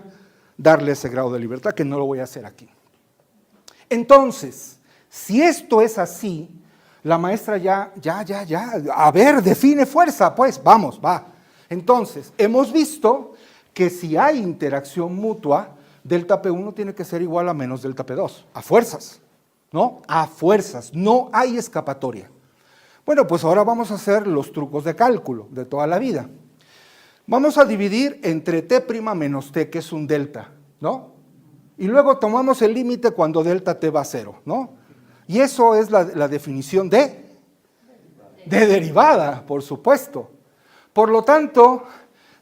darle ese grado de libertad, que no lo voy a hacer aquí. Entonces, si esto es así, la maestra ya, a ver, define fuerza, pues, vamos, va. Entonces, hemos visto que si hay interacción mutua, delta P1 tiene que ser igual a menos delta P2, a fuerzas, ¿no? A fuerzas, no hay escapatoria. Bueno, pues ahora vamos a hacer los trucos de cálculo de toda la vida. Vamos a dividir entre t' menos t, que es un delta, ¿no? Y luego tomamos el límite cuando delta t va a 0, ¿no? Y eso es la definición de derivada, por supuesto. Por lo tanto,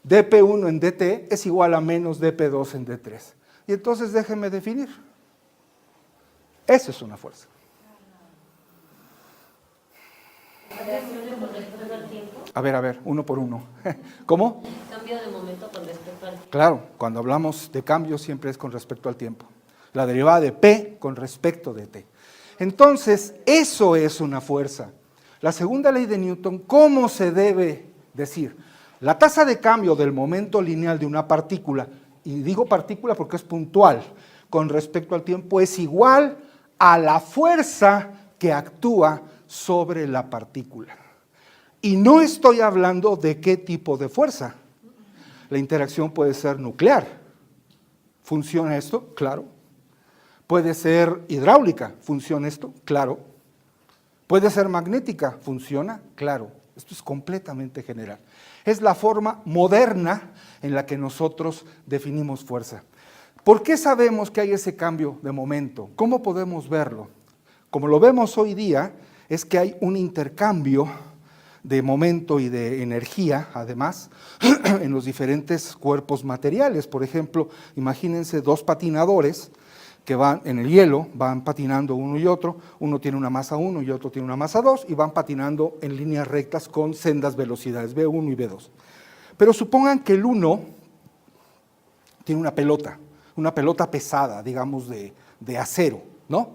dp1 en dt es igual a menos dp2 en d3. Y entonces déjenme definir. Eso es una fuerza. Con respecto al tiempo. A ver, uno por uno. ¿Cómo? Cambio de momento con respecto al tiempo. Claro, cuando hablamos de cambio siempre es con respecto al tiempo. La derivada de P con respecto de T. Entonces, eso es una fuerza. La segunda ley de Newton, ¿cómo se debe decir? La tasa de cambio del momento lineal de una partícula, y digo partícula porque es puntual, con respecto al tiempo, es igual a la fuerza que actúa sobre la partícula. Y no estoy hablando de qué tipo de fuerza. La interacción puede ser nuclear. ¿Funciona esto? Claro. Puede ser hidráulica, ¿funciona esto? Claro. Puede ser magnética, ¿funciona? Claro. Esto es completamente general. Es la forma moderna en la que nosotros definimos fuerza. ¿Por qué sabemos que hay ese cambio de momento? ¿Cómo podemos verlo? Como lo vemos hoy día, es que hay un intercambio de momento y de energía, además, en los diferentes cuerpos materiales. Por ejemplo, imagínense dos patinadores que van en el hielo, van patinando uno y otro, uno tiene una masa 1 y otro tiene una masa 2, y van patinando en líneas rectas con sendas velocidades, V1 y V2. Pero supongan que el uno tiene una pelota pesada, digamos de acero, ¿no?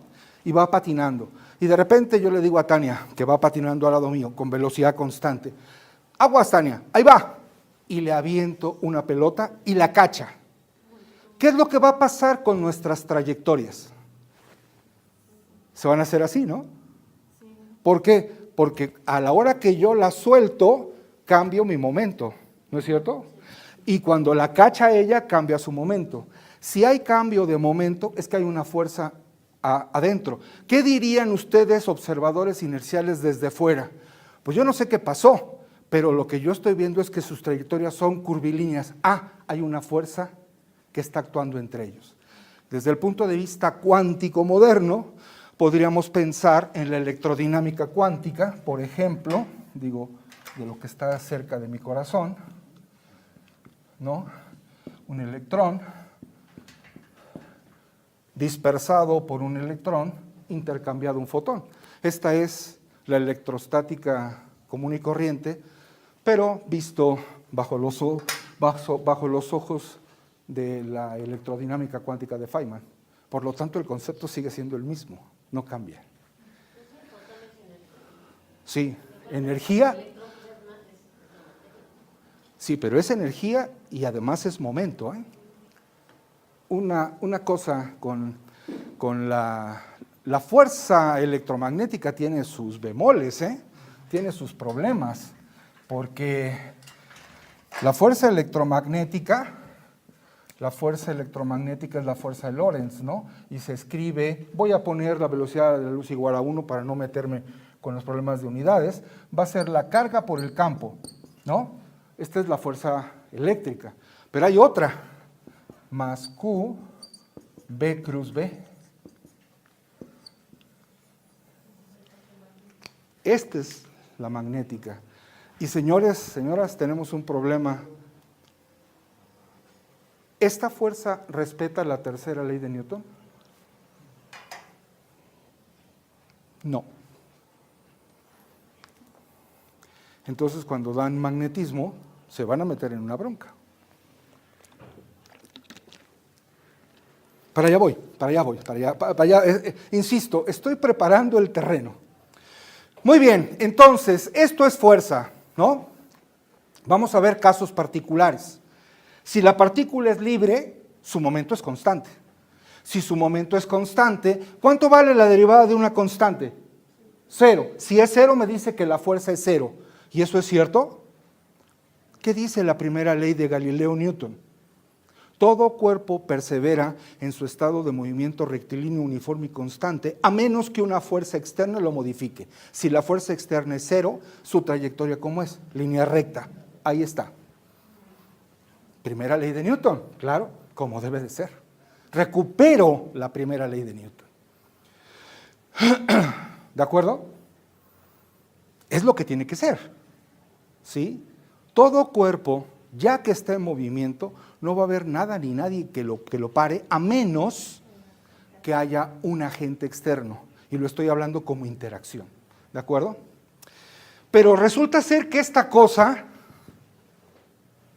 Y va patinando. Y de repente yo le digo a Tania, que va patinando al lado mío, con velocidad constante, aguas Tania, ahí va. Y le aviento una pelota y la cacha. ¿Qué es lo que va a pasar con nuestras trayectorias? Se van a hacer así, ¿no? ¿Por qué? Porque a la hora que yo la suelto, cambio mi momento, ¿no es cierto? Y cuando la cacha ella, cambia su momento. Si hay cambio de momento, es que hay una fuerza adentro. ¿Qué dirían ustedes, observadores inerciales desde fuera? Pues yo no sé qué pasó, pero lo que yo estoy viendo es que sus trayectorias son curvilíneas. Hay una fuerza que está actuando entre ellos. Desde el punto de vista cuántico moderno, podríamos pensar en la electrodinámica cuántica, por ejemplo, digo, de lo que está cerca de mi corazón, ¿no? Un electrón dispersado por un electrón, intercambiado un fotón. Esta es la electrostática común y corriente, pero visto bajo los ojos de la electrodinámica cuántica de Feynman. Por lo tanto, el concepto sigue siendo el mismo, no cambia. Sí, energía. Sí, pero es energía y además es momento, ¿eh? Una cosa con la fuerza electromagnética tiene sus bemoles, tiene sus problemas, porque la fuerza electromagnética es la fuerza de Lorentz, ¿no? Y se escribe, voy a poner la velocidad de la luz igual a 1 para no meterme con los problemas de unidades, va a ser la carga por el campo, ¿no? Esta es la fuerza eléctrica, pero hay otra, más Q, B cruz B. Esta es la magnética. Y señores, señoras, tenemos un problema. ¿Esta fuerza respeta la tercera ley de Newton? No. Entonces, cuando dan magnetismo, se van a meter en una bronca. Para allá voy. Insisto, estoy preparando el terreno. Muy bien, entonces, esto es fuerza, ¿no? Vamos a ver casos particulares. Si la partícula es libre, su momento es constante. Si su momento es constante, ¿cuánto vale la derivada de una constante? 0. Si es 0, me dice que la fuerza es 0. ¿Y eso es cierto? ¿Qué dice la primera ley de Galileo Newton? Todo cuerpo persevera en su estado de movimiento rectilíneo, uniforme y constante, a menos que una fuerza externa lo modifique. Si la fuerza externa es 0, su trayectoria, ¿cómo es? Línea recta. Ahí está. Primera ley de Newton, claro, como debe de ser. Recupero la primera ley de Newton. ¿De acuerdo? Es lo que tiene que ser. ¿Sí? Todo cuerpo, ya que está en movimiento, no va a haber nada ni nadie que lo pare, a menos que haya un agente externo. Y lo estoy hablando como interacción. ¿De acuerdo? Pero resulta ser que esta cosa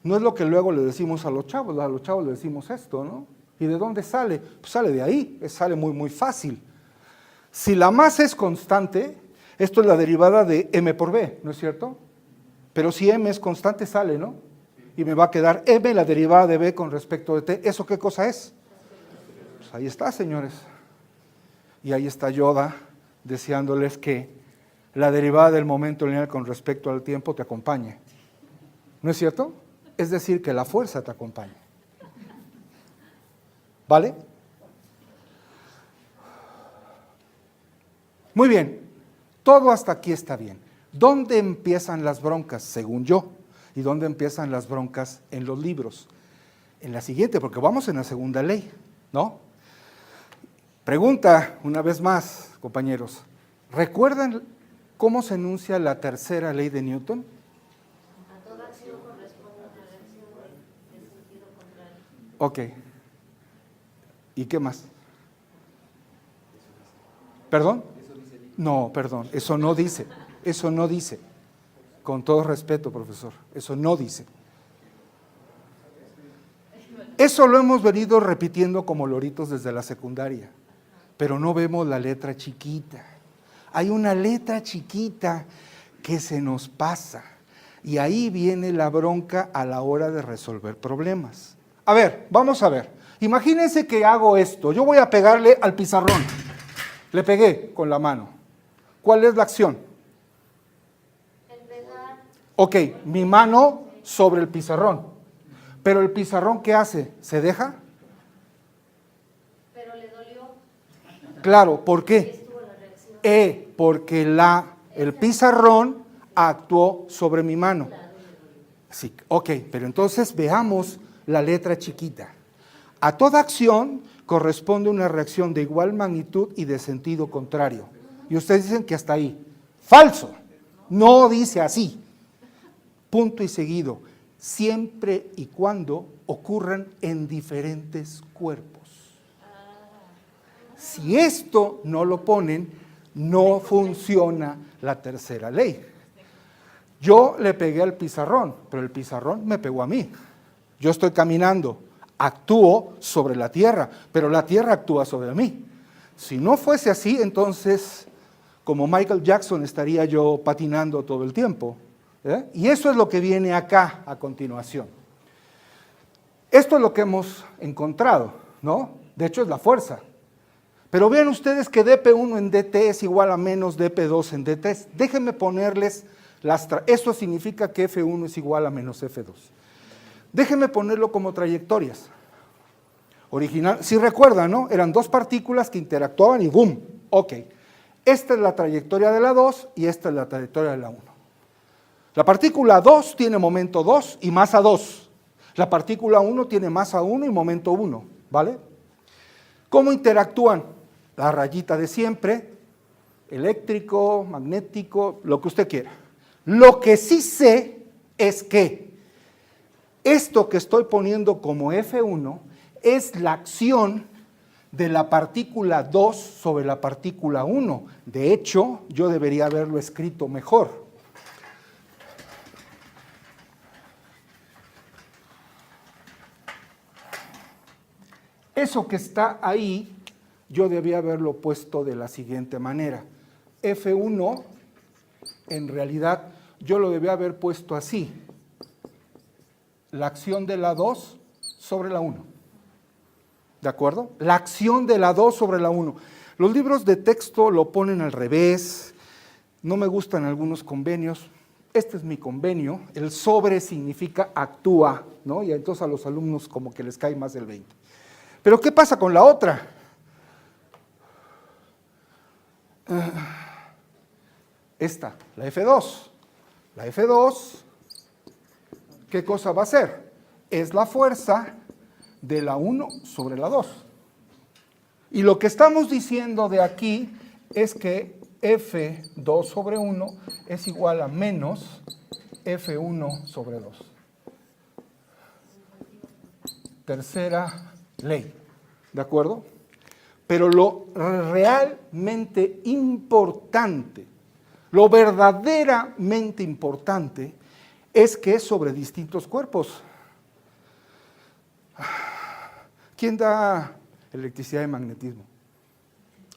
no es lo que luego le decimos a los chavos le decimos esto, ¿no? ¿Y de dónde sale? Pues sale de ahí, sale muy, muy fácil. Si la masa es constante, esto es la derivada de m por b, ¿no es cierto? Pero si m es constante, sale, ¿no? Y me va a quedar m, la derivada de b con respecto de t. ¿Eso qué cosa es? Pues ahí está, señores. Y ahí está Yoda deseándoles que la derivada del momento lineal con respecto al tiempo te acompañe. ¿No es cierto? Es decir, que la fuerza te acompañe. ¿Vale? Muy bien, todo hasta aquí está bien. ¿Dónde empiezan las broncas, según yo? ¿Y dónde empiezan las broncas en los libros? En la siguiente, porque vamos en la segunda ley, ¿no? Pregunta, una vez más, compañeros. ¿Recuerdan cómo se enuncia la tercera ley de Newton? A toda acción corresponde una reacción de sentido contrario. Ok. ¿Y qué más? ¿Perdón? No, perdón, eso no dice. Eso no dice. Con todo respeto, profesor, eso no dice. Eso lo hemos venido repitiendo como loritos desde la secundaria, pero no vemos la letra chiquita. Hay una letra chiquita que se nos pasa y ahí viene la bronca a la hora de resolver problemas. A ver, vamos a ver. Imagínense que hago esto. Yo voy a pegarle al pizarrón. Le pegué con la mano. ¿Cuál es la acción? Ok, mi mano sobre el pizarrón. Pero el pizarrón, ¿qué hace? ¿Se deja? Pero le dolió. Claro, ¿por Ahí qué? estuvo la reacción. Porque el pizarrón actuó sobre mi mano. Sí, ok, pero entonces veamos la letra chiquita. A toda acción corresponde una reacción de igual magnitud y de sentido contrario. Y ustedes dicen que hasta ahí. Falso. No dice así. Punto y seguido. Siempre y cuando ocurran en diferentes cuerpos. Si esto no lo ponen, no funciona la tercera ley. Yo le pegué al pizarrón, pero el pizarrón me pegó a mí. Yo estoy caminando, actúo sobre la tierra, pero la tierra actúa sobre mí. Si no fuese así, entonces, como Michael Jackson, estaría yo patinando todo el tiempo. Y eso es lo que viene acá a continuación. Esto es lo que hemos encontrado, ¿no? De hecho, es la fuerza. Pero vean ustedes que dp1 en dt es igual a menos dp2 en dt. Déjenme ponerles esto significa que f1 es igual a menos f2. Déjenme ponerlo como trayectorias. Si recuerdan, ¿no? Eran dos partículas que interactuaban y ¡boom! Ok. Esta es la trayectoria de la 2 y esta es la trayectoria de la 1. La partícula 2 tiene momento 2 y masa 2. La partícula 1 tiene masa 1 y momento 1, ¿vale? ¿Cómo interactúan? La rayita de siempre, eléctrico, magnético, lo que usted quiera. Lo que sí sé es que esto que estoy poniendo como F1 es la acción de la partícula 2 sobre la partícula 1. De hecho, yo debería haberlo escrito mejor. Eso que está ahí, yo debía haberlo puesto de la siguiente manera. F1, en realidad, yo lo debía haber puesto así. La acción de la 2 sobre la 1. ¿De acuerdo? La acción de la 2 sobre la 1. Los libros de texto lo ponen al revés. No me gustan algunos convenios. Este es mi convenio. El sobre significa actúa, ¿no? Y entonces a los alumnos como que les cae más del 20. Pero ¿qué pasa con la otra? Esta, la F2. La F2, ¿qué cosa va a hacer? Es la fuerza de la 1 sobre la 2. Y lo que estamos diciendo de aquí es que F2 sobre 1 es igual a menos F1 sobre 2. Tercera ley, ¿de acuerdo? Pero lo realmente importante, lo verdaderamente importante, es que es sobre distintos cuerpos. ¿Quién da electricidad y magnetismo?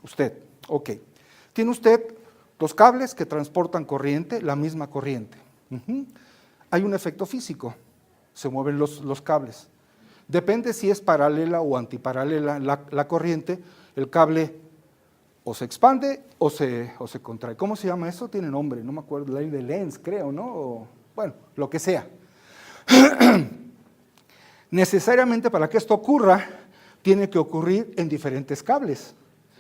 Usted, ok. Tiene usted dos cables que transportan corriente, la misma corriente. Hay un efecto físico, se mueven los cables. Depende si es paralela o antiparalela la corriente, el cable o se expande o se contrae. ¿Cómo se llama eso? Tiene nombre, no me acuerdo, ley de Lenz, creo, ¿no? Bueno, lo que sea. Necesariamente para que esto ocurra, tiene que ocurrir en diferentes cables.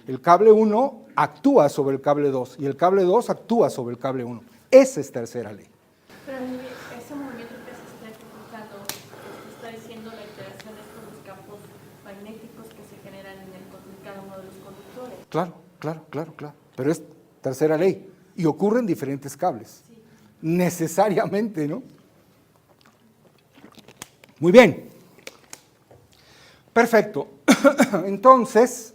El cable 1 actúa sobre el cable 2 y el cable 2 actúa sobre el cable 1. Esa es tercera ley. Pero ese movimiento que se está ejecutando, está diciendo la interacción es con los campos magnéticos que se generan en cada uno de los conductores. Claro. Pero es tercera ley y ocurre en diferentes cables. Sí. Necesariamente, ¿no? Muy bien. Perfecto. Entonces,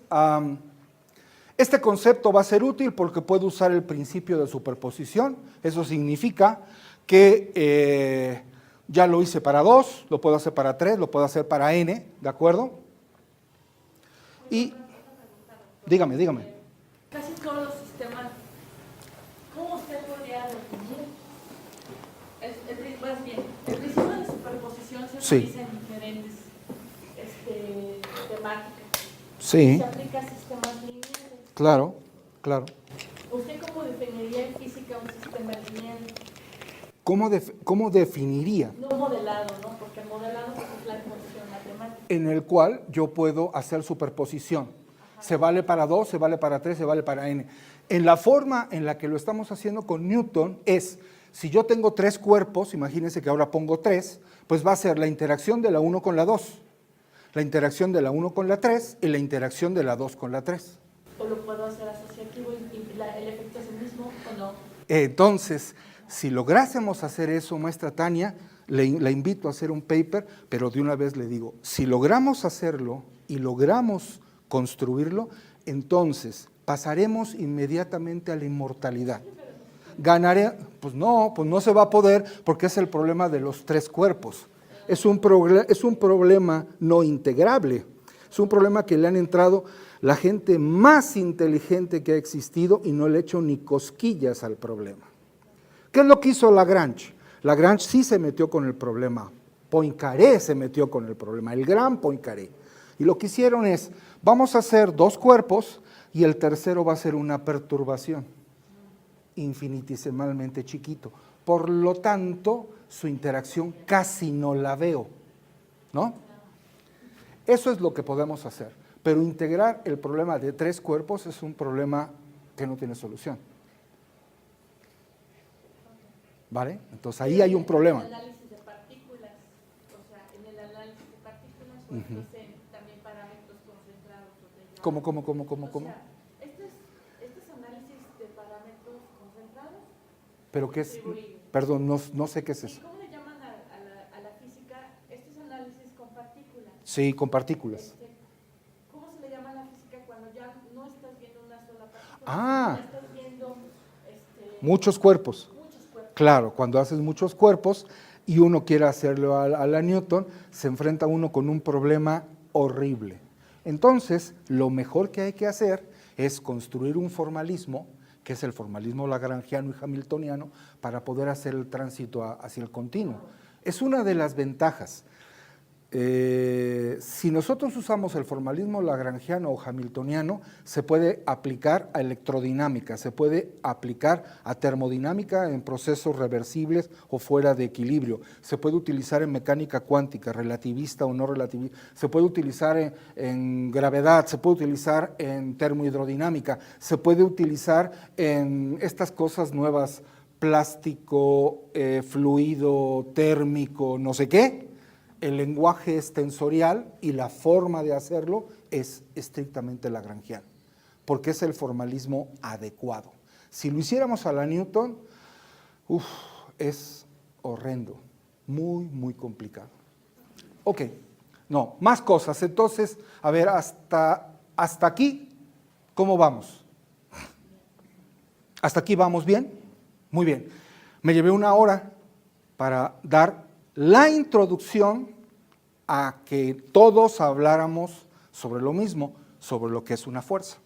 este concepto va a ser útil porque puedo usar el principio de superposición. Eso significa que ya lo hice para 2, lo puedo hacer para 3, lo puedo hacer para n, ¿de acuerdo? Y dígame. Casi todos los sistemas, ¿cómo usted podría definir? Más bien, el principio de superposición se Sí. utiliza en diferentes temáticas. Sí, Se aplica a sistemas lineales. claro. ¿Usted cómo definiría en física un sistema lineal? ¿Cómo definiría? No modelado, ¿no? Porque el modelado pues, es la función matemática. En el cual yo puedo hacer superposición. Se vale para 2, se vale para 3, se vale para n. En la forma en la que lo estamos haciendo con Newton es, si yo tengo 3 cuerpos, imagínense que ahora pongo 3, pues va a ser la interacción de la 1 con la 2, la interacción de la 1 con la 3 y la interacción de la 2 con la 3. ¿O lo puedo hacer asociativo y el efecto es el mismo o no? Entonces, si lográsemos hacer eso, maestra Tania, la invito a hacer un paper, pero de una vez le digo, si logramos hacerlo y logramos construirlo, entonces pasaremos inmediatamente a la inmortalidad. Ganaré, pues no se va a poder porque es el problema de los 3 cuerpos. Es un problema no integrable, es un problema que le han entrado la gente más inteligente que ha existido y no le ha hecho ni cosquillas al problema. ¿Qué es lo que hizo Lagrange? Lagrange sí se metió con el problema, Poincaré se metió con el problema, el gran Poincaré. Y lo que hicieron es, vamos a hacer 2 cuerpos y el tercero va a ser una perturbación infinitesimalmente chiquito. Por lo tanto, su interacción casi no la veo, ¿no? Eso es lo que podemos hacer, pero integrar el problema de 3 cuerpos es un problema que no tiene solución. ¿Vale? Entonces ahí hay un problema. En el análisis de partículas, o sea, en el análisis de partículas, o entonces también parámetros concentrados. ¿Cómo? O sea, estos análisis de parámetros concentrados. ¿Pero qué es? Distribuidos. Perdón, no sé qué es ¿Y eso. cómo le llaman a la física estos análisis con partículas? Sí, con partículas. ¿Cómo se le llama a la física cuando ya no estás viendo una sola partícula? Ah. Ya estás viendo Muchos cuerpos. muchos cuerpos. Claro, cuando haces muchos cuerpos y uno quiere hacerlo a la Newton, se enfrenta uno con un problema horrible. Entonces, lo mejor que hay que hacer es construir un formalismo, que es el formalismo lagrangiano y hamiltoniano, para poder hacer el tránsito hacia el continuo. Es una de las ventajas. Si nosotros usamos el formalismo lagrangiano o hamiltoniano, se puede aplicar a electrodinámica, se puede aplicar a termodinámica en procesos reversibles o fuera de equilibrio, se puede utilizar en mecánica cuántica, relativista o no relativista, se puede utilizar en gravedad, se puede utilizar en termohidrodinámica, se puede utilizar en estas cosas nuevas, plástico, fluido, térmico, no sé qué. El lenguaje es tensorial y la forma de hacerlo es estrictamente lagrangiano, porque es el formalismo adecuado. Si lo hiciéramos a la Newton, es horrendo, muy complicado. Ok, no, más cosas. Entonces, a ver, hasta aquí, ¿cómo vamos? ¿Hasta aquí vamos bien? Muy bien. Me llevé 1 hora para dar la introducción a que todos habláramos sobre lo mismo, sobre lo que es una fuerza.